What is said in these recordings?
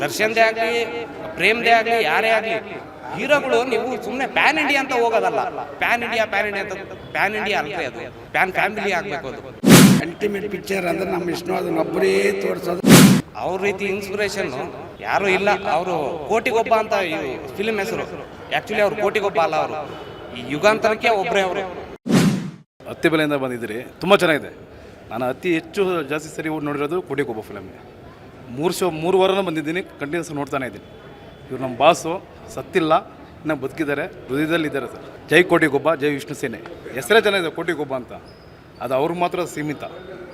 ದರ್ಶನ್ದೇ ಆಗಲಿ ಪ್ರೇಮ್ದೇ ಆಗಲಿ ಯಾರೇ ಆಗಲಿ ಹೀರೋಗಳು ನೀವು ಸುಮ್ಮನೆ ಪ್ಯಾನ್ ಇಂಡಿಯಾ ಅಂತ ಹೋಗೋದಲ್ಲ. ಪ್ಯಾನ್ ಇಂಡಿಯಾ ಅಂತ ಪ್ಯಾನ್ ಇಂಡಿಯಾ ಅಲ್ರಿ, ಅದು ಪ್ಯಾನ್ ಫ್ಯಾಮಿಲಿ ಆಗಬೇಕು. ಅದು ಅಲ್ಟಿಮೇಟ್ ಪಿಕ್ಚರ್ ಅಂದ್ರೆ ನಮ್ಮ ವಿಷ್ಣುವರ್ಧನ್ ಒಬ್ಬರೇ ತೋರಿಸೋದು. ಅವ್ರ ರೀತಿ ಇನ್ಸ್ಪಿರೇಷನ್ ಯಾರು ಇಲ್ಲ. ಅವರು ಕೋಟಿಗೊಬ್ಬ ಅಂತ ಫಿಲ್ಮ್ ಹೆಸರು. ಆ್ಯಕ್ಚುಲಿ ಅವ್ರು ಕೋಟಿಗೊಬ್ಬ ಅಲ್ಲ, ಅವರು ಈ ಯುಗಾಂತರಕ್ಕೆ ಒಬ್ಬರೇ. ಅವರು ಹತ್ತಿ ಬೆಲೆಯಿಂದ ಬಂದಿದ್ದೀರಿ, ತುಂಬ ಚೆನ್ನಾಗಿದೆ. ನಾನು ಅತಿ ಹೆಚ್ಚು ಜಾಸ್ತಿ ಸರಿ ನೋಡಿರೋದು ಕೋಟಿಗೊಬ್ಬ ಫಿಲಮ್ಗೆ. 3 ವಾರನೂ ಬಂದಿದ್ದೀನಿ, ಕಂಟಿನ್ಯೂಸ್ ನೋಡ್ತಾನೆ ಇದ್ದೀನಿ. ಇವ್ರು ನಮ್ಮ ಬಾಸು, ಸತ್ತಿಲ್ಲ, ಇನ್ನೂ ಬದುಕಿದ್ದಾರೆ, ಹೃದಯದಲ್ಲಿದ್ದಾರೆ ಸರ್. ಜೈ ಕೋಟಿಗೊಬ್ಬ, ಜೈ ವಿಷ್ಣು ಸೇನೆ. ಹೆಸರೇ ಚೆನ್ನಾಗಿದೆ ಕೋಟಿಗೊಬ್ಬ ಅಂತ. ಅದು ಅವ್ರಿಗೆ ಮಾತ್ರ ಸೀಮಿತ,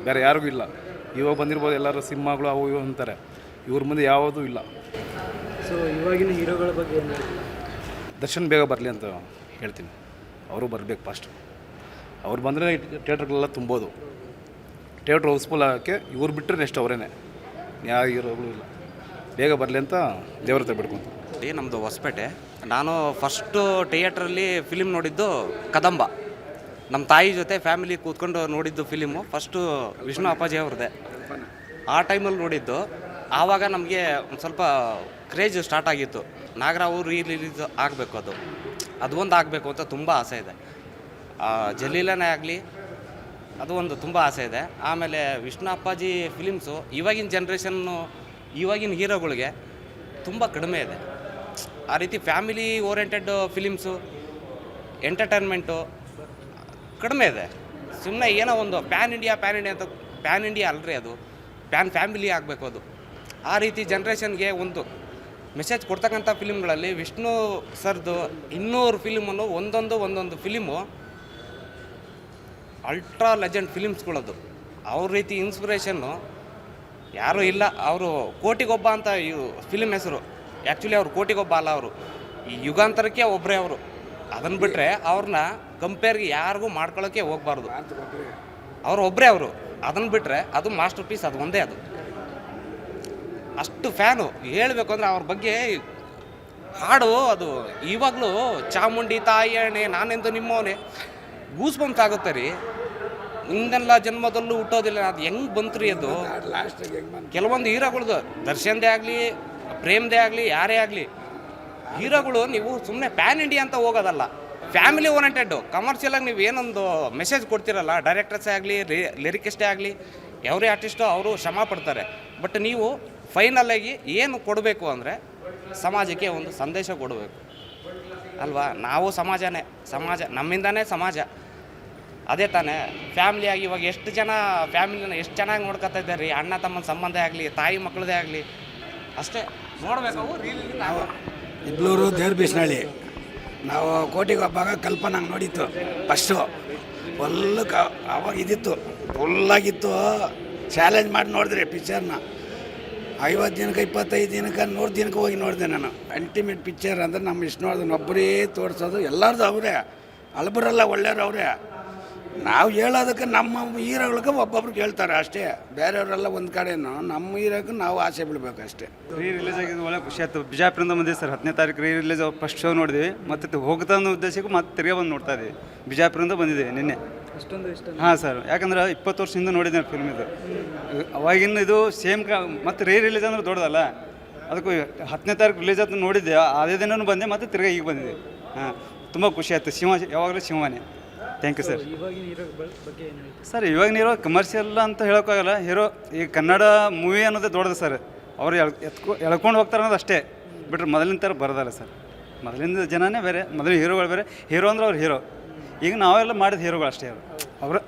ಬೇರೆ ಯಾರಿಗೂ ಇಲ್ಲ. ಇವಾಗ ಬಂದಿರ್ಬೋದು ಎಲ್ಲರೂ ಸಿನಿಮಾಗಳು ಅವು ಇವು ಅಂತಾರೆ, ಇವ್ರ ಮುಂದೆ ಯಾವುದೂ ಇಲ್ಲ. ಸೊ ಇವಾಗಿನ ಹೀರೋಗಳ ಬಗ್ಗೆ ಏನು? ದರ್ಶನ್ ಬೇಗ ಬರಲಿ ಅಂತ ಹೇಳ್ತೀನಿ. ಅವರು ಬರಬೇಕು ಫಾಸ್ಟ್. ಅವ್ರು ಬಂದರೆ ಥಿಯೇಟ್ರ್ಗಳೆಲ್ಲ ತುಂಬೋದು. ಥಿಯೇಟ್ರ್ ಹೌಸ್ಫುಲ್ ಆಗೋಕ್ಕೆ ಇವ್ರು ಬಿಟ್ಟರೆ ನೆಕ್ಸ್ಟ್ ಅವರೇನೆ, ಯಾವ ಹೀರೋಗಳು ಇಲ್ಲ. ಬೇಗ ಬರಲಿ ಅಂತ ದೇವ್ರ ಹತ್ರ ಬಿಡ್ಕೊಂತ. ನಮ್ಮದು ಹೊಸಪೇಟೆ. ನಾನು ಫಸ್ಟು ಥಿಯೇಟ್ರಲ್ಲಿ ಫಿಲಿಮ್ ನೋಡಿದ್ದು ಕದಂಬ. ನಮ್ಮ ತಾಯಿ ಜೊತೆ ಫ್ಯಾಮಿಲಿ ಕೂತ್ಕೊಂಡು ನೋಡಿದ್ದು ಫಿಲಿಮು ಫಸ್ಟು ವಿಷ್ಣು ಅಪ್ಪಾಜಿ ಅವ್ರದ್ದೇ. ಆ ಟೈಮಲ್ಲಿ ನೋಡಿದ್ದು. ಆವಾಗ ನಮಗೆ ಒಂದು ಸ್ವಲ್ಪ ಕ್ರೇಜ್ ಸ್ಟಾರ್ಟ್ ಆಗಿತ್ತು. ನಾಗರಾವು ರಿಲೀಸ್ ಆಗಬೇಕು, ಅದು ಒಂದು ಆಗಬೇಕು ಅಂತ ತುಂಬ ಆಸೆ ಇದೆ. ಜಲೀಲನೇ ಆಗಲಿ, ಅದು ಒಂದು ತುಂಬ ಆಸೆ ಇದೆ. ಆಮೇಲೆ ವಿಷ್ಣು ಅಪ್ಪಾಜಿ ಫಿಲಿಮ್ಸು ಇವಾಗಿನ ಜನ್ರೇಷನ್ನು, ಇವಾಗಿನ ಹೀರೋಗಳಿಗೆ ತುಂಬ ಕಡಿಮೆ ಇದೆ. ಆ ರೀತಿ ಫ್ಯಾಮಿಲಿ ಓರಿಯೆಂಟೆಡ್ ಫಿಲಿಮ್ಸು, ಎಂಟರ್ಟೈನ್ಮೆಂಟು ಕಡಿಮೆ ಇದೆ. ಸುಮ್ಮನೆ ಏನೋ ಒಂದು ಪ್ಯಾನ್ ಇಂಡಿಯಾ ಅಂತ, ಪ್ಯಾನ್ ಇಂಡಿಯಾ ಅಲ್ರಿ, ಅದು ಪ್ಯಾನ್ ಫ್ಯಾಮಿಲಿ ಆಗಬೇಕು. ಅದು ಆ ರೀತಿ ಜನ್ರೇಷನ್ಗೆ ಒಂದು ಮೆಸೇಜ್ ಕೊಡ್ತಕ್ಕಂಥ ಫಿಲಿಮ್ಗಳಲ್ಲಿ ವಿಷ್ಣು ಸರ್ದು 200 ಫಿಲಿಮನ್ನು ಒಂದೊಂದು ಫಿಲಿಮು ಅಲ್ಟ್ರಾ ಲೆಜೆಂಡ್ ಫಿಲಿಮ್ಸ್ಗಳದು. ಅವ್ರ ರೀತಿ ಇನ್ಸ್ಪಿರೇಷನ್ನು ಯಾರೂ ಇಲ್ಲ. ಅವರು ಕೋಟಿಗೊಬ್ಬ ಅಂತ ಫಿಲಿಮ್ ಹೆಸರು. ಆ್ಯಕ್ಚುಲಿ ಅವ್ರು ಕೋಟಿಗೊಬ್ಬ ಅಲ್ಲ, ಅವರು ಈ ಯುಗಾಂತರಕ್ಕೆ ಒಬ್ಬರೇ. ಅವರು ಅದನ್ನು ಬಿಟ್ಟರೆ ಅವ್ರನ್ನ ಕಂಪೇರ್ಗೆ ಯಾರಿಗೂ ಮಾಡ್ಕೊಳ್ಳೋಕ್ಕೆ ಹೋಗ್ಬಾರ್ದು. ಅವರು ಒಬ್ಬರೇ. ಅವರು ಅದನ್ನು ಬಿಟ್ಟರೆ ಅದು ಮಾಸ್ಟರ್ ಪೀಸ್, ಅದು ಒಂದೇ. ಅದು ಅಷ್ಟು ಫ್ಯಾನು. ಹೇಳಬೇಕು ಅಂದರೆ ಅವ್ರ ಬಗ್ಗೆ ಹಾಡು, ಅದು ಇವಾಗಲೂ ಚಾಮುಂಡಿ ತಾಯಿಯಣೆ ನಾನೆಂದು ನಿಮ್ಮವನೇ ಗೂಸ್ ಬಂಪ್ಸ್ ಆಗುತ್ತೆ ರೀ. ಹಿಂದೆಲ್ಲ ಜನ್ಮದಲ್ಲೂ ಹುಟ್ಟೋದಿಲ್ಲ, ಅದು ಹೆಂಗೆ ಬಂತು ರೀ ಅದು. ಕೆಲವೊಂದು ಹೀರೋಗಳದ್ದು ದರ್ಶನ್ದೇ ಆಗಲಿ ಪ್ರೇಮ್ದೇ ಆಗಲಿ ಯಾರೇ ಆಗಲಿ ಹೀರೋಗಳು ನೀವು ಸುಮ್ಮನೆ ಪ್ಯಾನ್ ಇಂಡಿಯಾ ಅಂತ ಹೋಗೋದಲ್ಲ. ಫ್ಯಾಮಿಲಿ ಓರಿಯೆಂಟೆಡ್ಡು ಕಮರ್ಷಿಯಲಾಗಿ ನೀವು ಏನೊಂದು ಮೆಸೇಜ್ ಕೊಡ್ತಿರಲ್ಲ, ಡೈರೆಕ್ಟರ್ಸೇ ಆಗಲಿ ಲಿರಿಕಿಸ್ಟೇ ಆಗಲಿ ಯಾವುದೇ ಆರ್ಟಿಸ್ಟು ಅವರು ಶ್ರಮ ಪಡ್ತಾರೆ. ಬಟ್ ನೀವು ಫೈನಲಾಗಿ ಏನು ಕೊಡಬೇಕು ಅಂದರೆ ಸಮಾಜಕ್ಕೆ ಒಂದು ಸಂದೇಶ ಕೊಡಬೇಕು ಅಲ್ವಾ. ನಾವು ಸಮಾಜ ನಮ್ಮಿಂದನೇ ಸಮಾಜ. ಅದೇ ತಾನೇ ಫ್ಯಾಮಿಲಿಯಾಗಿ ಇವಾಗ ಎಷ್ಟು ಜನ ಫ್ಯಾಮಿಲಿನ ಎಷ್ಟು ಚೆನ್ನಾಗಿ ನೋಡ್ಕೊತಾ ಇದ್ದಾರೆ ರೀ. ಅಣ್ಣ ತಮ್ಮನ ಸಂಬಂಧ ಆಗಲಿ, ತಾಯಿ ಮಕ್ಕಳದೇ ಆಗಲಿ, ಅಷ್ಟೇ ನೋಡಬೇಕು. ನಾವು ಇಬ್ಲೂರು ದೇವ್ರ ಬೀಸ್ನಳ್ಳಿ. ನಾವು ಕೋಟಿಗೊಬ್ಬಾಗ ಕಲ್ಪನಂಗೆ ನೋಡಿತ್ತು ಫಸ್ಟು. ಫುಲ್ಲು ಅವಾಗ ಇದಿತ್ತು, ಫುಲ್ಲಾಗಿತ್ತು. ಚಾಲೆಂಜ್ ಮಾಡಿ ನೋಡಿದ್ರೆ ಪಿಕ್ಚರ್ನ 50 ದಿನಕ್ಕೆ 25 ದಿನಕ್ಕೆ 100 ದಿನಕ್ಕೆ ಹೋಗಿ ನೋಡಿದೆ ನಾನು. ಅಲ್ಟಿಮೇಟ್ ಪಿಕ್ಚರ್ ಅಂದರೆ ನಮ್ಮ ವಿಷ್ಣುವರ್ಧನ್ ಒಬ್ಬರೇ ತೋರಿಸೋದು. ಎಲ್ಲರದು ಅವರೇ, ಅಲ್ಬರಲ್ಲ ಒಳ್ಳೆಯವ್ರು ಅವರೇ. ನಾವು ಹೇಳೋದಕ್ಕೆ ನಮ್ಮ ಹೀರೋಗಳಿಗೆ ಒಬ್ಬೊಬ್ರಿಗೆ ಹೇಳ್ತಾರೆ ಅಷ್ಟೇ. ಬೇರೆಯವರೆಲ್ಲ ಒಂದು ಕಡೆನೂ ನಮ್ಮ ಹೀರೋಕ್ಕೆ ನಾವು ಆಸೆ ಬೀಳಬೇಕು ಅಷ್ಟೇ. ರಿಲೀಸ್ ಆಗಿದ್ದು ಒಳ್ಳೆ ಖುಷಿ ಆಯ್ತು. ಬಿಜಾಪುರದಿಂದ ಬಂದಿದೆ ಸರ್. 10ನೇ ತಾರೀಕು ರಿಲೀಸ್ ಫಸ್ಟ್ ಶೋ ನೋಡಿದ್ವಿ. ಮತ್ತು ಹೋಗ್ತಾ ಅನ್ನೋ ಉದ್ದೇಶಕ್ಕೂ ಮತ್ತೆ ತಿರ್ಗಿ ಬಂದು ನೋಡ್ತಾ ಇದ್ದೀವಿ. ಬಿಜಾಪುರದಿಂದ ಬಂದಿದ್ದೀವಿ ನಿನ್ನೆ. ಅಷ್ಟೊಂದು ಇಷ್ಟ? ಹಾಂ ಸರ್, ಯಾಕಂದ್ರೆ 20 ವರ್ಷದಿಂದ ನೋಡಿದ್ದೆ ಫಿಲ್ಮ್ ಇದು. ಅವಾಗಿನ ಇದು ಸೇಮ್ ಮತ್ತು ರಿಲೀಸ್ ಅಂದ್ರೆ ದೊಡ್ಡದಲ್ಲ. ಅದಕ್ಕೂ 10ನೇ ತಾರೀಕು ರಿಲೀಸ್ ಅಂತ ನೋಡಿದ್ದೆ. ಅದೇ ದಿನವೂ ಬಂದೆ, ಮತ್ತು ತಿರ್ಗಿ ಈಗ ಬಂದಿದ್ದೆ. ಹಾಂ, ತುಂಬ ಖುಷಿ ಆಯ್ತು. ಯಾವಾಗಲೂ ಶಿವನೇ. Thank you sir. ಇವಾಗಿನ ಹೀರೋ ಬಗ್ಗೆ ಏನು ಹೇಳ್ತೀವಿ ಸರ್? ಇವಾಗಿನ ಹೀರೋ ಕಮರ್ಷಿಯಲ್ ಅಂತ ಹೇಳೋಕ್ಕಾಗಲ್ಲ. ಹೀರೋ ಈ ಕನ್ನಡ ಮೂವಿ ಅನ್ನೋದೇ ದೊಡ್ಡದು ಸರ್. ಅವ್ರು ಎಳ್ಕೊಂಡು ಹೋಗ್ತಾರೆ ಅನ್ನೋದು ಅಷ್ಟೇ ಬಿಟ್ಟರೆ ಮೊದಲಿನ ಥರ ಬರೋದಲ್ಲ ಸರ್. ಮೊದಲಿನ ಜನನೇ ಬೇರೆ, ಮೊದಲಿನ ಹೀರೋಗಳು ಬೇರೆ. ಹೀರೋ ಅಂದ್ರೆ ಅವ್ರು ಹೀರೋ. ಈಗ ನಾವೆಲ್ಲ ಮಾಡಿದ ಹೀರೋಗಳು ಅಷ್ಟೇ.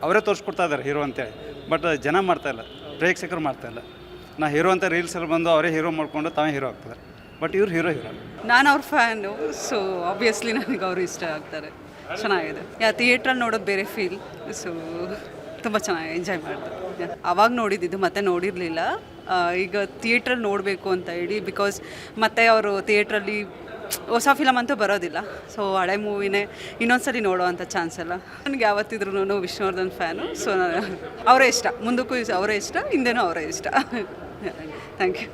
ಅವರೇ ತೋರಿಸ್ಕೊಡ್ತಾ ಇದ್ದಾರೆ ಹೀರೋ ಅಂತೇಳಿ. ಬಟ್ ಜನ ಮಾಡ್ತಾಯಿಲ್ಲ, ಪ್ರೇಕ್ಷಕರು ಮಾಡ್ತಾಯಿಲ್ಲ. ನಾ ಹೀರೋ ಅಂತ ರೀಲ್ಸಲ್ಲಿ ಬಂದು ಅವರೇ ಹೀರೋ ಮಾಡಿಕೊಂಡು ತಾವೇ ಹೀರೋ ಆಗ್ತಾರೆ. ಬಟ್ ಇವ್ರು ಹೀರೋ. ನಾನು ಅವ್ರ ಫ್ಯಾನು, ಸೊ ಆಬ್ವಿಯಸ್ಲಿ ನನಗೆ ಅವರು ಇಷ್ಟ ಆಗ್ತಾರೆ. ಚೆನ್ನಾಗಿದೆ. ಥಿಯೇಟ್ರಲ್ಲಿ ನೋಡೋದು ಬೇರೆ ಫೀಲ್. ಸೊ ತುಂಬ ಚೆನ್ನಾಗಿ ಎಂಜಾಯ್ ಮಾಡಿದೆ. ಆವಾಗ ನೋಡಿದ್ದು ಮತ್ತೆ ನೋಡಿರಲಿಲ್ಲ. ಈಗ ಥಿಯೇಟ್ರಲ್ಲಿ ನೋಡಬೇಕು ಅಂತ ಹೇಳಿ, ಬಿಕಾಸ್ ಮತ್ತೆ ಅವರು ಥಿಯೇಟ್ರಲ್ಲಿ ಹೊಸ ಫಿಲಮ್ ಅಂತೂ ಬರೋದಿಲ್ಲ. ಸೊ ಹಳೆ ಮೂವಿನೇ ಇನ್ನೊಂದ್ಸರಿ ನೋಡೋವಂಥ ಚಾನ್ಸ್ ಎಲ್ಲ. ನನಗೆ ಯಾವತ್ತಿದ್ರೂ ವಿಷ್ಣುವರ್ಧನ್ ಫ್ಯಾನು. ಸೊ ಅವರೇ ಇಷ್ಟ, ಮುಂದಕ್ಕೂ ಅವರೇ ಇಷ್ಟ, ಹಿಂದೆನೂ ಅವರೇ ಇಷ್ಟ. Thank you.